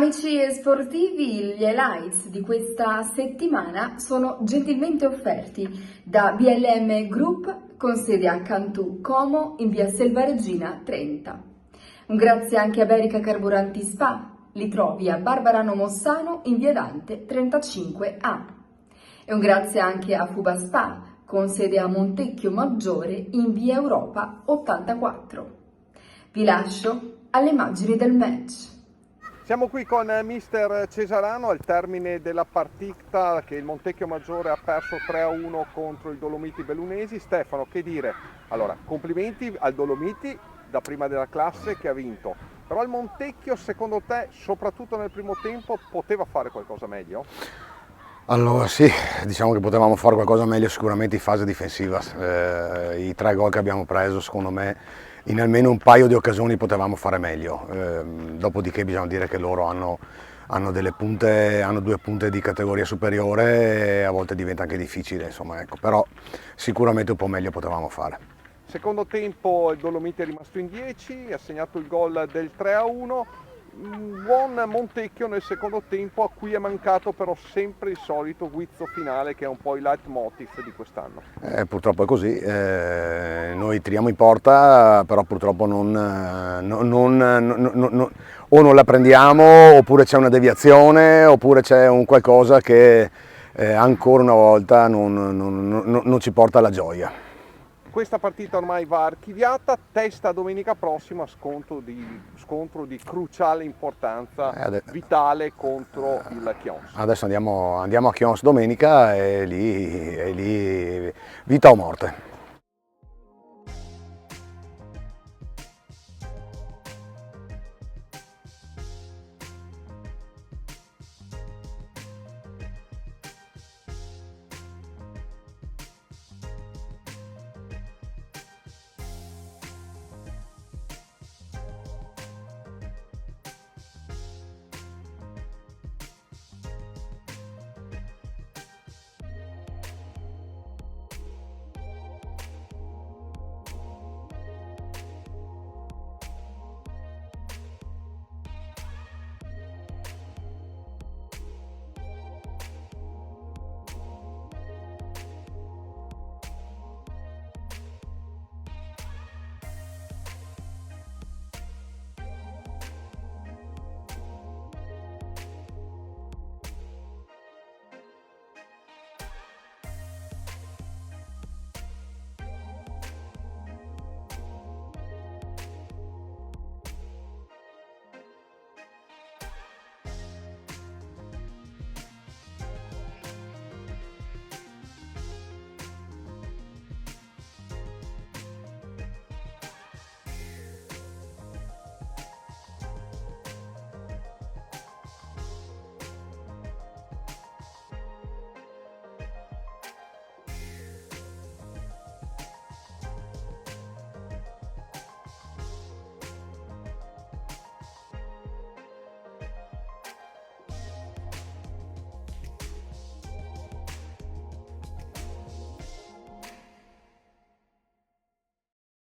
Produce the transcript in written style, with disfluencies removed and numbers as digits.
Amici sportivi, gli highlights di questa settimana sono gentilmente offerti da BLM Group con sede a Cantù Como in via Selvaregina 30. Un grazie anche a Berica Carburanti Spa, li trovi a Barbarano Mossano in via Dante 35A. E un grazie anche a Fuba Spa con sede a Montecchio Maggiore in via Europa 84. Vi lascio alle immagini del match. Siamo qui con mister Cesarano al termine della partita che il Montecchio Maggiore ha perso 3-1 contro il Dolomiti Bellunesi. Stefano, che dire? Allora, complimenti al Dolomiti da prima della classe che ha vinto, però il Montecchio secondo te, soprattutto nel primo tempo, poteva fare qualcosa meglio? Allora sì, diciamo che potevamo fare qualcosa meglio sicuramente in fase difensiva. I 3 gol che abbiamo preso, secondo me, in almeno un paio di occasioni potevamo fare meglio. Dopodiché bisogna dire che loro hanno delle punte, hanno 2 punte di categoria superiore e a volte diventa anche difficile, insomma, ecco. Però sicuramente un po' meglio potevamo fare. Secondo tempo il Dolomiti è rimasto in 10, ha segnato il gol del 3-1. Un buon Montecchio nel secondo tempo, a cui è mancato però sempre il solito guizzo finale che è un po' il leitmotiv di quest'anno. Purtroppo è così, noi tiriamo in porta, però purtroppo o non la prendiamo, oppure c'è una deviazione, oppure c'è un qualcosa che ancora una volta non ci porta alla gioia. Questa partita ormai va archiviata, testa domenica prossima, scontro di cruciale importanza, vitale contro il Chions. Adesso andiamo a Chions domenica e lì vita o morte.